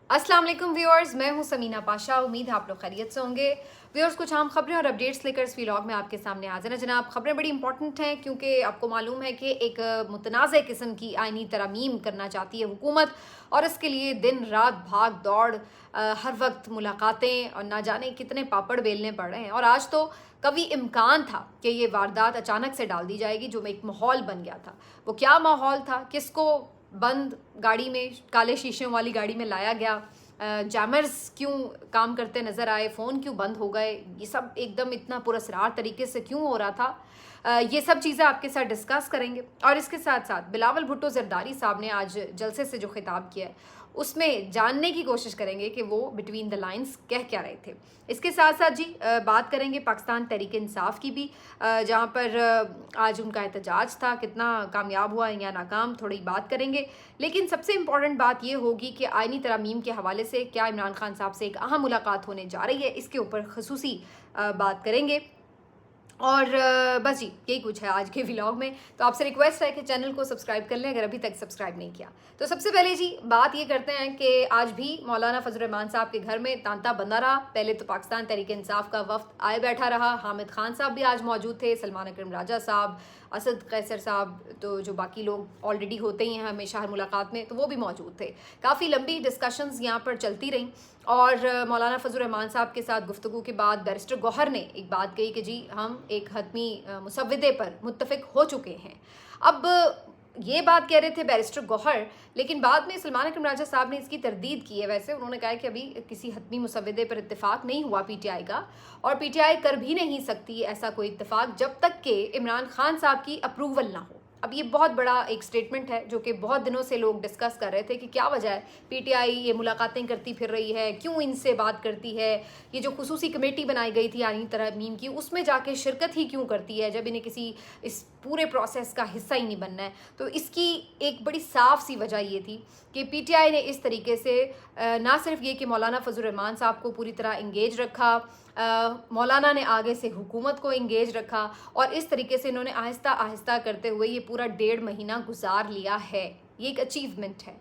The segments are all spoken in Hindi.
अस्सलाम वालेकुम व्यूअर्स, मैं हूं समीना पाशा। उम्मीद है आप लोग खैरियत से होंगे। व्यूअर्स, कुछ आम खबरें और अपडेट्स लेकर इस व्लॉग में आपके सामने हाजिर है जनाब। खबरें बड़ी इंपॉर्टेंट हैं क्योंकि आपको मालूम है कि एक मुतनाज़ किस्म की आइनी तरमीम करना चाहती है हुकूमत, और इसके लिए दिन रात भाग दौड़, हर वक्त मुलाकातें और ना जाने कितने पापड़ बेलने पड़ रहे हैं। और आज तो कभी इम्कान था कि ये वारदात अचानक से डाल दी जाएगी, जो एक माहौल बन गया था। वो क्या माहौल था, किसको बंद गाड़ी में, काले शीशों वाली गाड़ी में लाया गया, जैमर्स क्यों काम करते नज़र आए, फ़ोन क्यों बंद हो गए, ये सब एकदम इतना पुरअसरार तरीके से क्यों हो रहा था, ये सब चीज़ें आपके साथ डिस्कस करेंगे। और इसके साथ साथ बिलावल भुट्टो ज़रदारी साहब ने आज जलसे से जो खिताब किया है उसमें जानने की कोशिश करेंगे कि वो बिटवीन द लाइंस कह क्या रहे थे। इसके साथ साथ जी बात करेंगे पाकिस्तान तहरीक इंसाफ की भी, जहाँ पर आज उनका एहतजाज था, कितना कामयाब हुआ या नाकाम, थोड़ी बात करेंगे। लेकिन सबसे इम्पॉर्टेंट बात ये होगी कि आइनी तरमीम के हवाले से क्या इमरान खान साहब से एक अहम मुलाकात होने जा रही है, इसके ऊपर खसूसी बात करेंगे। और बस जी यही कुछ है आज के व्लॉग में। तो आपसे रिक्वेस्ट है कि चैनल को सब्सक्राइब कर लें अगर अभी तक सब्सक्राइब नहीं किया। तो सबसे पहले जी बात ये करते हैं कि आज भी मौलाना फजल रहमान साहब के घर में तांता बंधा रहा। पहले तो पाकिस्तान तहरीक इंसाफ का वफ्द आए बैठा रहा, हामिद खान साहब भी आज मौजूद थे, सलमान अकरम राजा साहब, असद कैसर साहब, तो जो बाकी लोग ऑलरेडी होते ही हैं हमेशा हर मुलाकात में, तो वो भी मौजूद थे। काफ़ी लंबी डिस्कशंस यहाँ पर चलती रहीं और मौलाना फजल रहमान साहब के साथ गुफ्तगू के बाद बैरिस्टर गौहर ने एक बात कही कि जी हम एक हतमी मुसव्वदे पर मुत्तफिक हो चुके हैं। अब ये बात कह रहे थे बैरिस्टर गौहर, लेकिन बाद में सलमान अकरम राजा साहब ने इसकी तरदीद की है। वैसे उन्होंने कहा कि अभी किसी हतमी मुसव्वदे पर इत्तेफाक नहीं हुआ पीटीआई का, और पीटीआई कर भी नहीं सकती ऐसा कोई इत्तेफाक जब तक कि इमरान खान साहब की अप्रूवल ना हो। अब ये बहुत बड़ा एक स्टेटमेंट है जो कि बहुत दिनों से लोग डिस्कस कर रहे थे कि क्या वजह है पीटीआई ये मुलाकातें करती फिर रही है, क्यों इनसे बात करती है, ये जो खुसूसी कमेटी बनाई गई थी आइनी तरमीम की उसमें जाके शिरकत ही क्यों करती है जब इन्हें किसी इस पूरे प्रोसेस का हिस्सा ही नहीं बनना है। तो इसकी एक बड़ी साफ सी वजह ये थी कि पीटीआई ने इस तरीके से ना सिर्फ ये कि मौलाना फजल रहमान साहब को पूरी तरह इंगेज रखा, मौलाना ने आगे से हुकूमत को इंगेज रखा, और इस तरीके से इन्होंने आहिस्ता आहिस्ता करते हुए ये पूरा 1.5 महीना गुजार लिया है। ये एक अचीवमेंट है,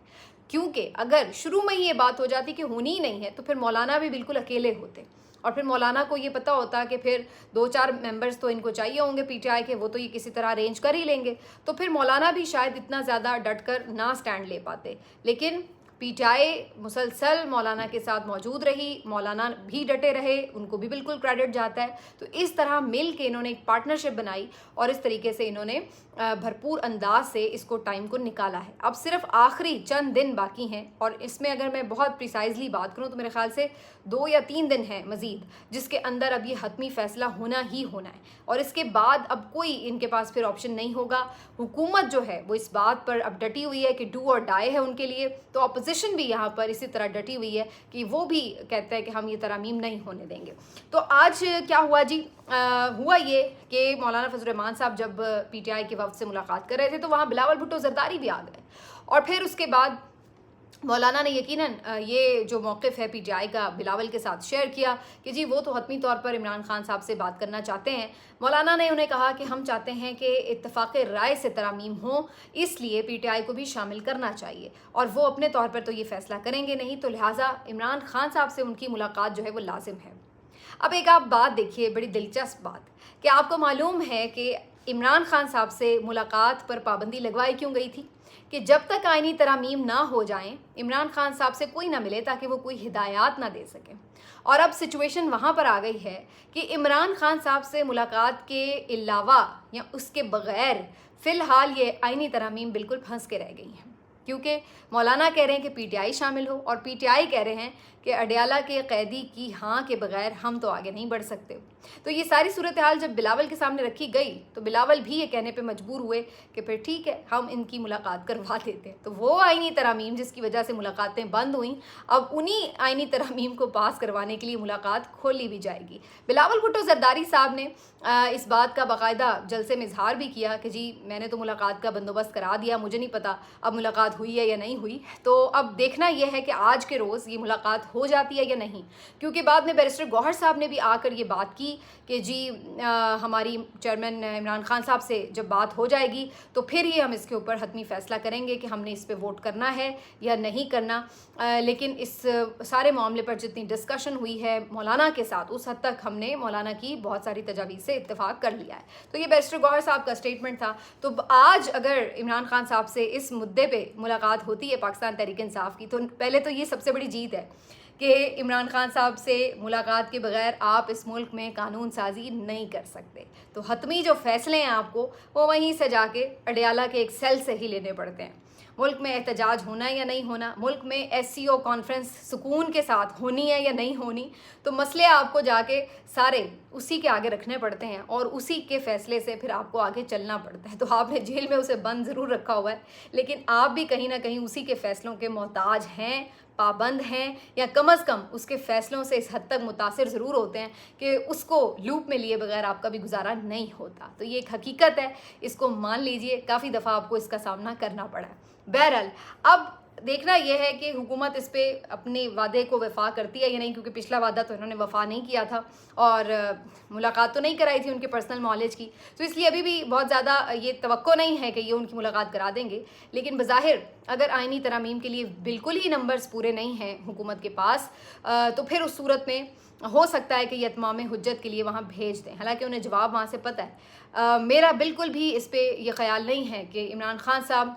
क्योंकि अगर शुरू में ही ये बात हो जाती कि होनी ही नहीं है तो फिर मौलाना भी बिल्कुल अकेले होते, और फिर मौलाना को ये पता होता कि फिर 2-4 मेंबर्स तो इनको चाहिए होंगे पीटीआई के, वो तो ये किसी तरह अरेंज कर ही लेंगे, तो फिर मौलाना भी शायद इतना ज़्यादा डट कर ना स्टैंड ले पाते। लेकिन पीटीआई मुसलसल मौलाना के साथ मौजूद रही, मौलाना भी डटे रहे, उनको भी बिल्कुल क्रेडिट जाता है। तो इस तरह मिल के इन्होंने एक पार्टनरशिप बनाई और इस तरीके से इन्होंने भरपूर अंदाज से इसको टाइम को निकाला है। अब सिर्फ आखिरी चंद दिन बाकी हैं, और इसमें अगर मैं बहुत प्रिसाइजली बात करूं तो मेरे ख्याल से 2 या 3 दिन हैं मज़ीद, जिसके अंदर अब ये हतमी फ़ैसला होना ही होना है, और इसके बाद अब कोई इनके पास फिर ऑप्शन नहीं होगा। हुकूमत जो है वो इस बात पर अब डटी हुई है कि डू और डाई है उनके लिए, तो अपोजिशन भी यहाँ पर इसी तरह डटी हुई है कि वो भी कहता है कि हम ये तरमीम नहीं होने देंगे। तो आज क्या हुआ जी, हुआ ये कि मौलाना फजल रहमान साहब जब पीटीआई के वफ्द से मुलाकात कर रहे थे तो वहाँ बिलावल भुट्टो ज़रदारी भी आ गए, और फिर उसके बाद मौलाना ने यकीनन ये जो मौक़िफ़ है पीटीआई का बिलावल के साथ शेयर किया कि जी वो तो हतमी तौर पर इमरान खान साहब से बात करना चाहते हैं। मौलाना ने उन्हें कहा कि हम चाहते हैं कि इत्तफ़ाक़ राय से तरमीम हो, इसलिए पीटीआई को भी शामिल करना चाहिए, और वो अपने तौर पर तो ये फ़ैसला करेंगे नहीं, तो लिहाजा इमरान खान साहब से उनकी मुलाकात जो है वो लाजिम है। अब एक आप बात देखिए, बड़ी दिलचस्प बात, कि आपको मालूम है कि इमरान खान साहब से मुलाकात पर पाबंदी लगवाई क्यों गई थी कि जब तक आइनी तरमीम ना हो जाएं इमरान खान साहब से कोई ना मिले, ताकि वो कोई हिदायत ना दे सके। और अब सिचुएशन वहाँ पर आ गई है कि इमरान खान साहब से मुलाकात के अलावा या उसके बग़ैर फ़िलहाल ये आइनी तरमीम बिल्कुल फंस के रह गई हैं, क्योंकि मौलाना कह रहे हैं कि पीटीआई शामिल हो, और पीटीआई कह रहे हैं कि अडयाला के कैदी की हाँ के बगैर हम तो आगे नहीं बढ़ सकते। तो ये सारी सूरत हाल जब बिलावल के सामने रखी गई तो बिलावल भी ये कहने पे मजबूर हुए कि फिर ठीक है हम इनकी मुलाकात करवा देते हैं। तो वो आइनी तरमीम जिसकी वजह से मुलाकातें बंद हुई, अब उन्हीं आइनी तरमीम को पास करवाने के लिए मुलाकात खोली भी जाएगी। बिलावल भुट्टो ज़रदारी साहब ने इस बात का बाकायदा जलसे में इजहार भी किया कि जी मैंने तो मुलाकात का बंदोबस्त करा दिया, मुझे नहीं पता अब मुलाकात हुई है या नहीं हुई। तो अब देखना यह है कि आज के रोज़ ये मुलाकात हो जाती है या नहीं, क्योंकि बाद में बैरिस्टर गौहर साहब ने भी आकर ये बात की कि जी हमारी चेयरमैन इमरान खान साहब से जब बात हो जाएगी तो फिर ही हम इसके ऊपर हतमी फ़ैसला करेंगे कि हमने इस पर वोट करना है या नहीं करना। लेकिन इस सारे मामले पर जितनी डिस्कशन हुई है मौलाना के साथ, उस हद तक हमने मौलाना की बहुत सारी तजावीज़ से इत्तेफाक कर लिया है। तो ये बैरिस्टर गौहर साहब का स्टेटमेंट था। तो आज अगर इमरान खान साहब से इस मुद्दे पे मुलाकात होती है पाकिस्तान तहरीक इंसाफ की, तो पहले तो ये सबसे बड़ी जीत है कि इमरान खान साहब से मुलाकात के बगैर आप इस मुल्क में कानून साजी नहीं कर सकते। तो हतमी जो फ़ैसले हैं आपको वो वहीं से जाके अडियाला के एक सेल से ही लेने पड़ते हैं। मुल्क में एहतजाज होना है या नहीं होना, मुल्क में SCO कॉन्फ्रेंस सुकून के साथ होनी है या नहीं होनी, तो मसले आपको जाके सारे उसी के आगे रखने पड़ते हैं और उसी के फ़ैसले से फिर आपको आगे चलना पड़ता है। तो आपने जेल में उसे बंद ज़रूर रखा हुआ है, लेकिन आप भी कहीं ना कहीं उसी के फ़ैसलों के मोहताज हैं, पाबंद हैं, या कम अज़ कम उसके फ़ैसलों से इस हद तक मुतासिर ज़रूर होते हैं कि उसको लूप में लिए बगैर आपका भी गुजारा नहीं होता। तो ये एक हकीकत है, इसको मान लीजिए। काफ़ी दफ़ा आपको इसका सामना करना पड़ा है। बहरहाल अब देखना यह है कि हुकूमत इस पे अपने वादे को वफा करती है या नहीं, क्योंकि पिछला वादा तो इन्होंने वफा नहीं किया था और मुलाकात तो नहीं कराई थी उनके पर्सनल नॉलेज की, तो इसलिए अभी भी बहुत ज़्यादा ये तवक्को नहीं है कि ये उनकी मुलाकात करा देंगे। लेकिन बज़ाहिर अगर आइनी तरमीम के लिए बिल्कुल ही नंबर्स पूरे नहीं हैं हुकूमत के पास, तो फिर उस सूरत में हो सकता है कि ये इत्माम हुज्जत के लिए वहाँ भेज दें। हालांकि उन्हें जवाब वहाँ से पता है। मेरा बिल्कुल भी इस पर यह ख्याल नहीं है कि इमरान खान साहब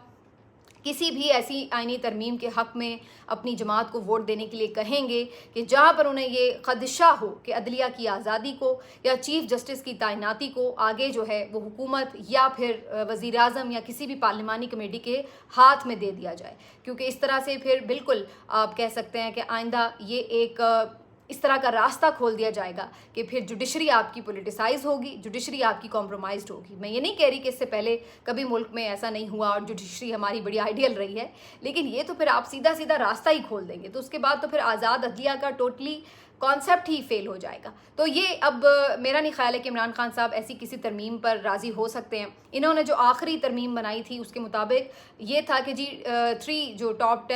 किसी भी ऐसी आइनी तरमीम के हक़ में अपनी जमात को वोट देने के लिए कहेंगे कि जहाँ पर उन्हें ये ख़दशा हो कि अदलिया की आज़ादी को या चीफ़ जस्टिस की तैनाती को आगे जो है वो हुकूमत या फिर वज़ीर आज़म या किसी भी पार्लिमानी कमेटी के हाथ में दे दिया जाए, क्योंकि इस तरह से फिर बिल्कुल आप कह सकते हैं कि आइंदा ये एक इस तरह का रास्ता खोल दिया जाएगा कि फिर जुडिशरी आपकी पोलिटिसाइज होगी, जुडिशरी आपकी कॉम्प्रोमाइज़ होगी। मैं ये नहीं कह रही कि इससे पहले कभी मुल्क में ऐसा नहीं हुआ और जुडिशरी हमारी बड़ी आइडियल रही है, लेकिन ये तो फिर आप सीधा सीधा रास्ता ही खोल देंगे, तो उसके बाद तो फिर आज़ाद अदलिया का टोटली कॉन्सेप्ट ही फेल हो जाएगा। तो ये अब मेरा नहीं ख्याल है कि इमरान खान साहब ऐसी किसी तरमीम पर राज़ी हो सकते हैं। इन्होंने जो आखिरी तरमीम बनाई थी उसके मुताबिक ये था कि जी 3 जो टॉप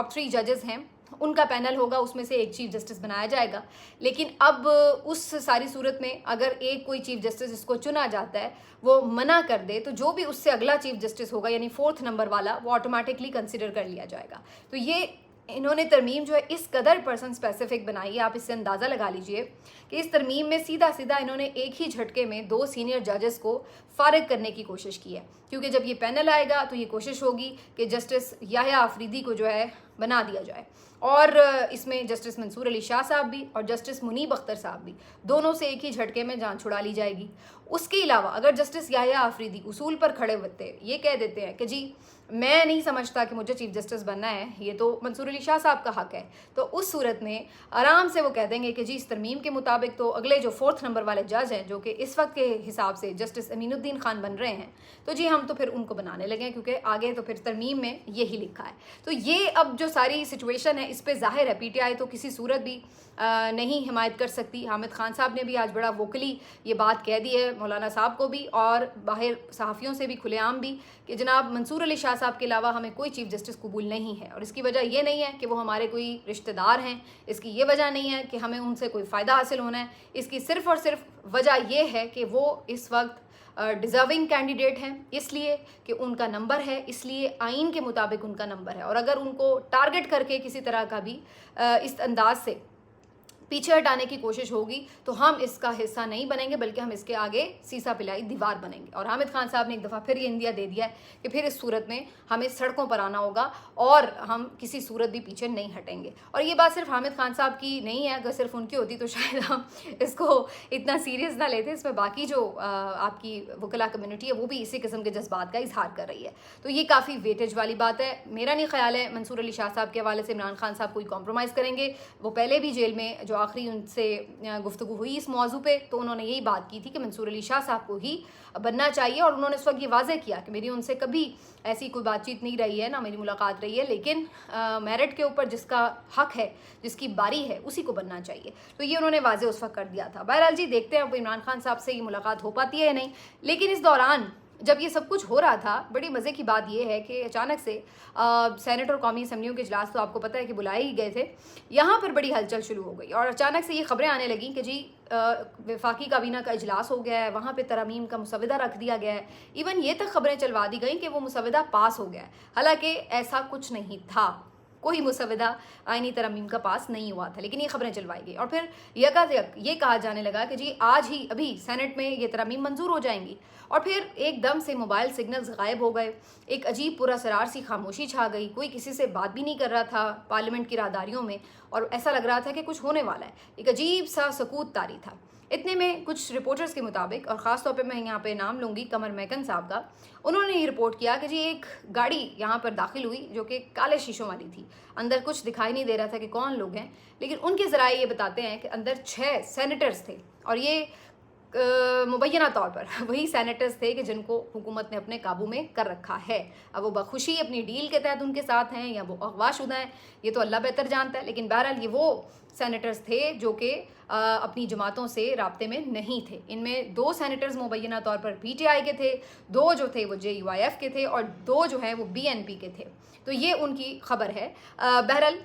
3 जजेस हैं उनका पैनल होगा, उसमें से एक चीफ जस्टिस बनाया जाएगा। लेकिन अब उस सारी सूरत में अगर एक कोई चीफ जस्टिस इसको चुना जाता है वो मना कर दे, तो जो भी उससे अगला चीफ जस्टिस होगा यानी 4th नंबर वाला वो ऑटोमेटिकली कंसिडर कर लिया जाएगा। तो ये इन्होंने तरमीम जो है इस कदर पर्सन स्पेसिफिक बनाई है, आप इससे अंदाज़ा लगा लीजिए कि इस तरमीम में सीधा सीधा इन्होंने एक ही झटके में 2 सीनियर जजेस को फारिग करने की कोशिश की है। क्योंकि जब ये पैनल आएगा तो ये कोशिश होगी कि जस्टिस याह्या आफरीदी को जो है बना दिया जाए, और इसमें जस्टिस मंसूर अली शाह साहब भी और जस्टिस मुनीब अख्तर साहब भी, दोनों से एक ही झटके में जान छुड़ा ली जाएगी। उसके अलावा अगर जस्टिस याह्या आफरीदी उसूल पर खड़े होते ये कह देते हैं कि जी मैं नहीं समझता कि मुझे चीफ जस्टिस बनना है, ये तो मंसूर अली शाह साहब का हक है, तो उस सूरत में आराम से वो कह देंगे कि जी इस तरमीम के मुताबिक तो अगले जो 4th नंबर वाले जज हैं जो कि इस वक्त के हिसाब से जस्टिस अमीनुद्दीन खान बन रहे हैं, तो जी हम तो फिर उनको बनाने लगे, क्योंकि आगे तो फिर तरमीम में यही लिखा है। तो ये अब जो सारी सिचुएशन है इस पर जाहिर है PTI तो किसी सूरत भी नहीं हिमायत कर सकती। हामिद खान साहब ने भी आज बड़ा वोकली ये बात कह दी है मौलाना साहब को भी और बाहर सहाफ़ियों से भी खुलेआम भी कि जनाब मंसूर अली शाह साहब के अलावा हमें कोई चीफ जस्टिस कबूल नहीं है। और इसकी वजह ये नहीं है कि वो हमारे कोई रिश्तेदार हैं, इसकी ये वजह नहीं है कि हमें उनसे कोई फ़ायदा हासिल होना है, इसकी सिर्फ़ और सिर्फ वजह ये है कि वो इस वक्त डिज़र्विंग कैंडिडेट हैं, इसलिए कि उनका नंबर है, इसलिए आइन के मुताबिक उनका नंबर है। और अगर उनको टारगेट करके किसी तरह का भी इस अंदाज से पीछे हटाने की कोशिश होगी तो हम इसका हिस्सा नहीं बनेंगे, बल्कि हम इसके आगे सीसा पिलाई दीवार बनेंगे। और हामिद खान साहब ने एक दफ़ा फिर ये इंदिया दे दिया है कि फिर इस सूरत में हमें सड़कों पर आना होगा और हम किसी सूरत भी पीछे नहीं हटेंगे। और ये बात सिर्फ हामिद खान साहब की नहीं है, अगर सिर्फ उनकी होती तो शायद हम इसको इतना सीरियस ना लेते। इसमें बाकी जो आपकी वकला कम्युनिटी है वो भी इसी किस्म के जज्बात का इजहार कर रही है, तो ये काफ़ी वेटेज वाली बात है। मेरा नहीं ख्याल है मंसूर अली शाह साहब के हवाले से इमरान खान साहब कोई कॉम्प्रोमाइज़ करेंगे। वो पहले भी जेल में जो आखिरी उनसे गुफ्तगू हुई इस मौजू पे तो उन्होंने यही बात की थी कि मंसूर अली शाह साहब को ही बनना चाहिए, और उन्होंने इस वक्त ये वाज़े किया कि मेरी उनसे कभी ऐसी कोई बातचीत नहीं रही है, ना मेरी मुलाकात रही है, लेकिन मेरिट के ऊपर जिसका हक है, जिसकी बारी है, उसी को बनना चाहिए। तो ये उन्होंने वाज़े उस वक्त कर दिया था। बहरहाल जी देखते हैं अब इमरान खान साहब से ये मुलाकात हो पाती है या नहीं। लेकिन इस दौरान जब ये सब कुछ हो रहा था, बड़ी मज़े की बात ये है कि अचानक से सेनेट और कौमी असम्बलियों के इजलास तो आपको पता है कि बुलाए ही गए थे, यहाँ पर बड़ी हलचल शुरू हो गई और अचानक से ये खबरें आने लगीं कि जी वफाकी काबीना का इजलास हो गया है, वहाँ पे तरमीम का मुसवदा रख दिया गया है। इवन ये तक खबरें चलवा दी गई कि वो मुसवदा पास हो गया है, हालांकि ऐसा कुछ नहीं था, कोई मुसवदा आईनी तरमीम का पास नहीं हुआ था, लेकिन ये खबरें चलवाई गई और फिर यकायक ये कहा जाने लगा कि जी आज ही अभी सेनेट में ये तरमीम मंजूर हो जाएंगी और फिर एकदम से मोबाइल सिग्नल्स गायब हो गए, एक अजीब पुरअसरार सी खामोशी छा गई, कोई किसी से बात भी नहीं कर रहा था पार्लियामेंट की राहदारियों में और ऐसा लग रहा था कि कुछ होने वाला है, एक अजीब सा सकूत तारी था। इतने में कुछ रिपोर्टर्स के मुताबिक, और ख़ास तौर पे मैं यहाँ पे नाम लूँगी कमर महकन साहब का, उन्होंने ये रिपोर्ट किया कि जी एक गाड़ी यहाँ पर दाखिल हुई जो कि काले शीशों वाली थी, अंदर कुछ दिखाई नहीं दे रहा था कि कौन लोग हैं, लेकिन उनके ज़राए ये बताते हैं कि अंदर 6 सेनेटर्स थे और ये मुबैना तौर पर वही सेनेटर्स थे कि जिनको हुकूमत ने अपने काबू में कर रखा है। अब वो बखुशी अपनी डील के तहत उनके साथ हैं या वो अगवाशुदा हैं, ये तो अल्लाह बेहतर जानता है, लेकिन बहरहाल ये वो सेनेटर्स थे जो कि अपनी जमातों से राब्ते में नहीं थे। इनमें 2 सेनेटर्स मुबैना तौर पर PTI के थे, 2 जो थे वो JUIF के थे और 2 जो हैं वो BNP के थे। तो ये उनकी खबर है। बहरहाल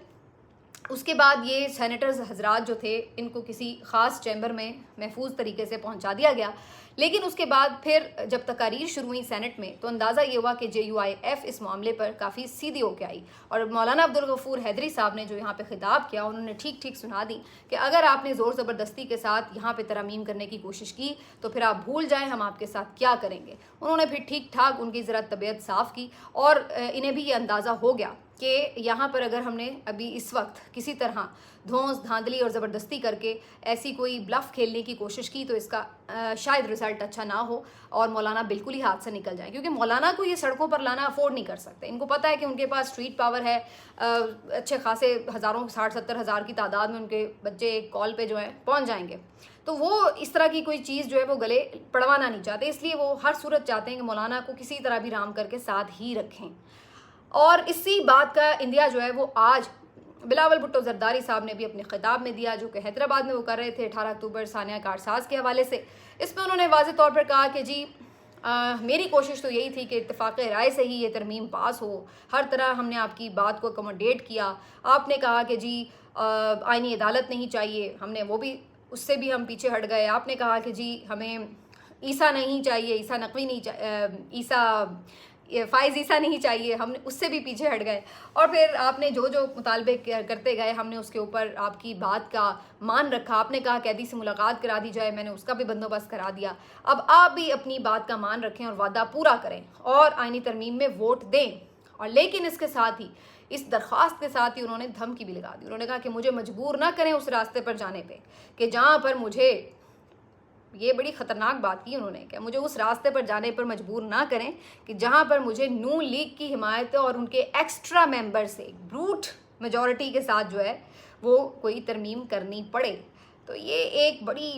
उसके बाद ये सेनेटर्स हजरात जो थे इनको किसी ख़ास चैम्बर में महफूज तरीके से पहुंचा दिया गया, लेकिन उसके बाद फिर जब तकारीर शुरू हुई सेनेट में तो अंदाज़ा ये हुआ कि JUIF इस मामले पर काफ़ी सीधी होकर आई और मौलाना अब्दुल गफूर हैदरी साहब ने जो यहाँ पे खिताब किया उन्होंने ठीक ठीक सुना दी कि अगर आपने ज़ोर ज़बरदस्ती के साथ यहाँ पे तरमीम करने की कोशिश की तो फिर आप भूल जाएँ हम आपके साथ क्या करेंगे। उन्होंने फिर ठीक ठाक उनकी ज़रा तबीयत साफ़ की और इन्हें भी ये अंदाज़ा हो गया कि यहाँ पर अगर हमने अभी इस वक्त किसी तरह धौंस धांधली और ज़बरदस्ती करके ऐसी कोई ब्लफ खेलने की कोशिश की तो इसका शायद रिज़ल्ट अच्छा ना हो और मौलाना बिल्कुल ही हाथ से निकल जाए, क्योंकि मौलाना को ये सड़कों पर लाना अफोर्ड नहीं कर सकते। इनको पता है कि उनके पास स्ट्रीट पावर है, अच्छे खासे हज़ारों 60-70 हज़ार की तादाद में उनके बच्चे एक कॉल पे जो है पहुँच जाएंगे, तो वो इस तरह की कोई चीज़ जो है वो गले पड़वाना नहीं चाहते, इसलिए वो हर सूरत चाहते हैं कि मौलाना को किसी तरह भी राम करके साथ ही रखें। और इसी बात का इंदिया जो है वो आज बिलावल भुट्टो जरदारी साहब ने भी अपने खिताब में दिया, जो कि हैदराबाद में वो कर रहे थे 18 अक्टूबर सानिया कारसाज के हवाले से। इसमें उन्होंने वाज़ेह तौर पर कहा कि जी मेरी कोशिश तो यही थी कि इत्तेफाक राय से ही ये तरमीम पास हो, हर तरह हमने आपकी बात को अकोमोडेट किया। आपने कहा कि जी आईनी अदालत नहीं चाहिए, हमने वो भी, उससे भी हम पीछे हट गए। आपने कहा कि जी हमें ईसा नहीं चाहिए, ईसा नकवी नहीं चाहिए, फ़ाइज़ ईसा नहीं चाहिए, हमने उससे भी पीछे हट गए। और फिर आपने जो जो मुतालबे करते गए हमने उसके ऊपर आपकी बात का मान रखा। आपने कहा कैदी से मुलाकात करा दी जाए, मैंने उसका भी बंदोबस्त करा दिया। अब आप भी अपनी बात का मान रखें और वादा पूरा करें और आईनी तरमीम में वोट दें। और लेकिन इसके साथ ही, इस दरख्वास्त के साथ ही उन्होंने धमकी भी लगा दी। उन्होंने कहा कि मुझे मजबूर ना करें उस रास्ते पर जाने पर कि जहाँ पर मुझे, ये बड़ी ख़तरनाक बात की उन्होंने, कि मुझे उस रास्ते पर जाने पर मजबूर ना करें कि जहां पर मुझे नून लीग की हिमायत और उनके एक्स्ट्रा मेंबर से ब्रूट मेजॉरिटी के साथ जो है वो कोई तरमीम करनी पड़े। तो ये एक बड़ी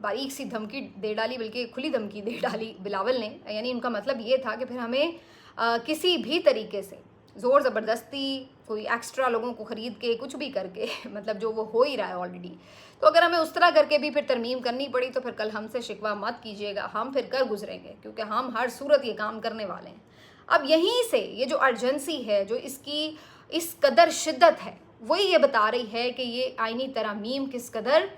बारीक सी धमकी दे डाली, बल्कि खुली धमकी दे डाली बिलावल ने। यानी उनका मतलब ये था कि फिर हमें किसी भी तरीके से ज़ोर ज़बरदस्ती, कोई एक्स्ट्रा लोगों को ख़रीद के, कुछ भी करके मतलब जो वो हो ही रहा है ऑलरेडी, तो अगर हमें उस तरह करके भी फिर तरमीम करनी पड़ी तो फिर कल हमसे शिकवा मत कीजिएगा, हम फिर कर गुजरेंगे, क्योंकि हम हर सूरत ये काम करने वाले हैं। अब यहीं से ये जो अर्जेंसी है, जो इसकी इस कदर शिद्दत है, वही ये बता रही है कि ये आईनी तरमीम किस कदर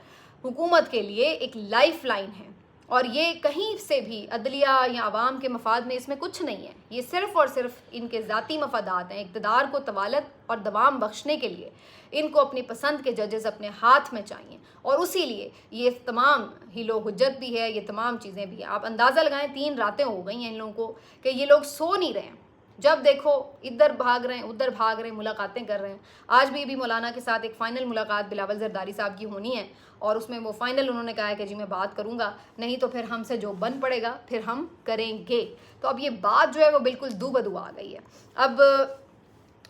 हुकूमत के लिए एक लाइफ लाइन है। और ये कहीं से भी अदलिया या आवाम के मफाद में इसमें कुछ नहीं है, ये सिर्फ़ और सिर्फ इनके ज़ाती मफादात हैं। इक़्तिदार को तवालत और दवाम बख्शने के लिए इनको अपनी पसंद के जजेस अपने हाथ में चाहिए, और उसी लिए ये तमाम हिलो हुज्जत भी है, ये तमाम चीज़ें भी हैं। आप अंदाज़ा लगाएं, 3 रातें हो गई हैं इन लोगों को कि ये लोग सो नहीं रहे हैं। जब देखो इधर भाग रहे हैं, उधर भाग रहे हैं, मुलाकातें कर रहे हैं। आज भी मौलाना के साथ एक फ़ाइनल मुलाकात बिलावल जरदारी साहब की होनी है और उसमें वो फ़ाइनल उन्होंने कहा है कि जी मैं बात करूँगा, नहीं तो फिर हमसे जो बन पड़ेगा फिर हम करेंगे। तो अब ये बात जो है वो बिल्कुल दू बदू आ गई है। अब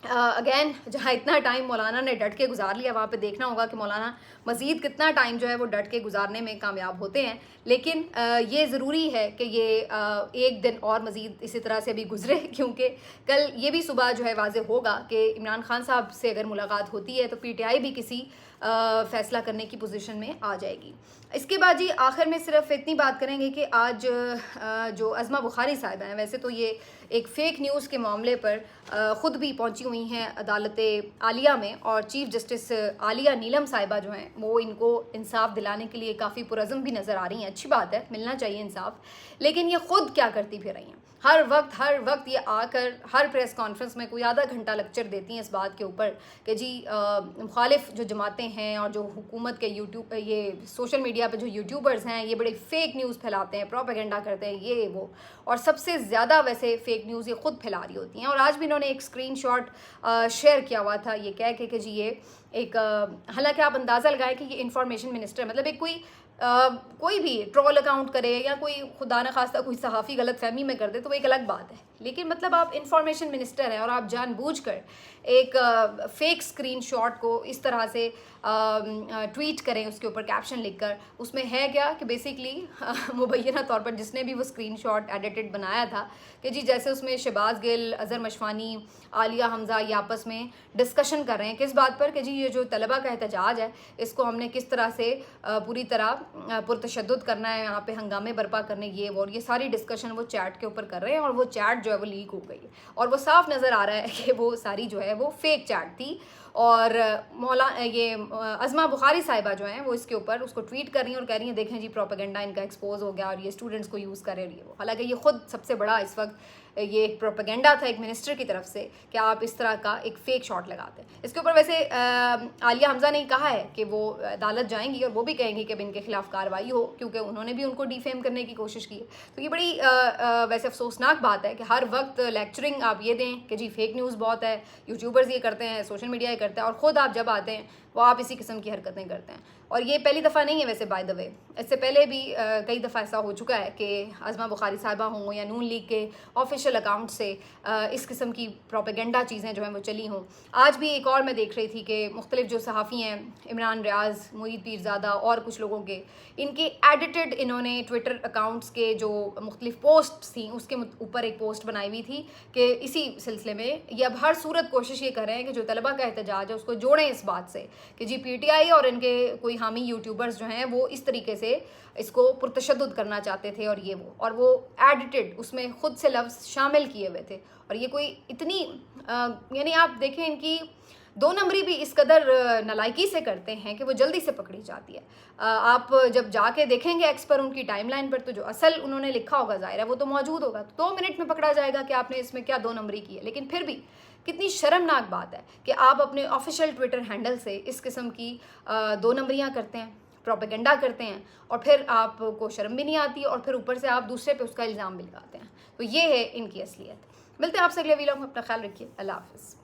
अगेन जहाँ इतना टाइम मौलाना ने डट के गुजार लिया, वहाँ पे देखना होगा कि मौलाना मज़ीद कितना टाइम जो है वो डट के गुजारने में कामयाब होते हैं। लेकिन ये ज़रूरी है कि ये एक दिन और मज़ीद इसी तरह से भी गुजरे, क्योंकि कल ये भी सुबह जो है वाज़े होगा कि इमरान खान साहब से अगर मुलाकात होती है तो PTI भी किसी फ़ैसला करने की पोजीशन में आ जाएगी। इसके बाद जी आखिर में सिर्फ इतनी बात करेंगे कि आज जो अज़मा बुखारी साहिबा हैं, वैसे तो ये एक फ़ेक न्यूज़ के मामले पर ख़ुद भी पहुंची हुई हैं अदालत आलिया में, और चीफ़ जस्टिस आलिया नीलम साहिबा जो हैं वो इनको इंसाफ दिलाने के लिए काफ़ी पुरज़म भी नज़र आ रही हैं। अच्छी बात है, मिलना चाहिए इंसाफ, लेकिन ये ख़ुद क्या करती फिर रही हैं? हर वक्त ये आकर हर प्रेस कॉन्फ्रेंस में कोई आधा घंटा लेक्चर देती हैं इस बात के ऊपर कि जी मुखालिफ जो जमातें हैं और जो हुकूमत के यूट्यूब ये सोशल मीडिया पे जो यूट्यूबर्स हैं ये बड़े फ़ेक न्यूज़ फैलाते हैं, प्रोपेगेंडा करते हैं, ये वो, और सबसे ज़्यादा वैसे फ़ेक न्यूज़ ये ख़ुद फैला रही होती हैं। और आज भी इन्होंने एक स्क्रीनशॉट शेयर किया हुआ था ये कह के जी ये एक हालांकि आप अंदाज़ा लगाएं कि ये इंफॉर्मेशन मिनिस्टर, मतलब एक कोई भी ट्रोल अकाउंट करे या कोई खुदा न खास्ता कोई सहाफ़ी गलत फहमी में कर दे तो वो एक अलग बात है, लेकिन मतलब आप इंफॉर्मेशन मिनिस्टर हैं और आप जानबूझकर एक फ़ेक स्क्रीनशॉट को इस तरह से ट्वीट करें, उसके ऊपर कैप्शन लिखकर। उसमें है क्या कि बेसिकली मुबैना तौर पर जिसने भी वो स्क्रीनशॉट एडिटेड बनाया था कि जी जैसे उसमें शहबाज गिल, अज़हर मशवानी, आलिया हमज़ा ये आपस में डिस्कशन कर रहे हैं किस बात पर कि जी ये जो तलबा का एहतजाज है इसको हमने किस तरह से पूरी तरह पुरतशद्दुद करना है, यहाँ पे हंगामे बर्पा करने, ये वो, और ये सारी डिस्कशन वो चैट के ऊपर कर रहे हैं। और वो चैट जो है वो लीक हो गई है और वो साफ नज़र आ रहा है कि वो सारी जो है वो फेक चैट थी। और ये अज़मा बुखारी साहिबा जो हैं वो इसके ऊपर उसको ट्वीट कर रही हैं और कह रही हैं देखें जी प्रोपेगेंडा इनका एक्सपोज हो गया और ये स्टूडेंट्स को यूज़ कर रहे हैं वो। हालांकि ये खुद सबसे बड़ा इस वक्त ये एक प्रोपेगेंडा था एक मिनिस्टर की तरफ से कि आप इस तरह का एक फ़ेक शॉट लगाते हैं। इसके ऊपर वैसे आलिया हमज़ा ने कहा है कि वो अदालत जाएंगी और वो भी कहेंगी कि अब इनके खिलाफ कार्रवाई हो, क्योंकि उन्होंने भी उनको डिफेम करने की कोशिश की है। तो ये बड़ी वैसे अफसोसनाक बात है कि हर वक्त लेक्चरिंग आप ये दें कि जी फेक न्यूज़ बहुत है, यूट्यूबर्स ये करते हैं, सोशल मीडिया ये करता है, और ख़ुद आप जब आते हैं वो आप इसी किस्म की हरकतें करते हैं। और ये पहली दफ़ा नहीं है वैसे, बाय द वे, इससे पहले भी कई दफ़ा ऐसा हो चुका है कि अज़मा बुखारी साहिबा हों या नून लीग के ऑफिशियल अकाउंट से इस किस्म की प्रोपेगेंडा चीज़ें जो हैं वो चली हों। आज भी एक और मैं देख रही थी कि मुख्तलिफ जो सहाफ़ी हैं, इमरान रियाज, मुईद पीरज़ादा और कुछ लोगों के, इनके एडिटेड इन्होंने ट्विटर अकाउंट्स के जो मुख्तलिफ पोस्ट थी उसके ऊपर एक पोस्ट बनाई हुई थी कि इसी सिलसिले में ये अब हर सूरत कोशिश ये कर रहे हैं कि जो तलबा का एहतजाज है उसको जोड़ें इस बात से कि जी PTI और इनके कोई हामी यूट्यूबर्स जो हैं वो इस तरीके से इसको पुरतशद्दुद करना चाहते थे, और वो एडिटेड उसमें ख़ुद से लफ्ज़ शामिल किए हुए थे। और ये कोई इतनी यानी आप देखें इनकी दो नंबरी भी इस कदर नालायकी से करते हैं कि वो जल्दी से पकड़ी जाती है। आप जब जाके देखेंगे एक्स पर उनकी टाइमलाइन पर तो जो असल उन्होंने लिखा होगा ज़ाहिर है वो तो मौजूद होगा, तो 2 मिनट में पकड़ा जाएगा कि आपने इसमें क्या 2 नंबरी की है। लेकिन फिर भी कितनी शर्मनाक बात है कि आप अपने ऑफिशियल ट्विटर हैंडल से इस किस्म की 2 नंबरियाँ करते हैं, प्रोपेगेंडा करते हैं, और फिर आपको शर्म भी नहीं आती और फिर ऊपर से आप दूसरे पे उसका इल्ज़ाम भी लगाते हैं। तो ये है इनकी असलियत। मिलते हैं आपसे अगले वीडियो में, अपना ख्याल रखिए, अल्लाह हाफ़िज़।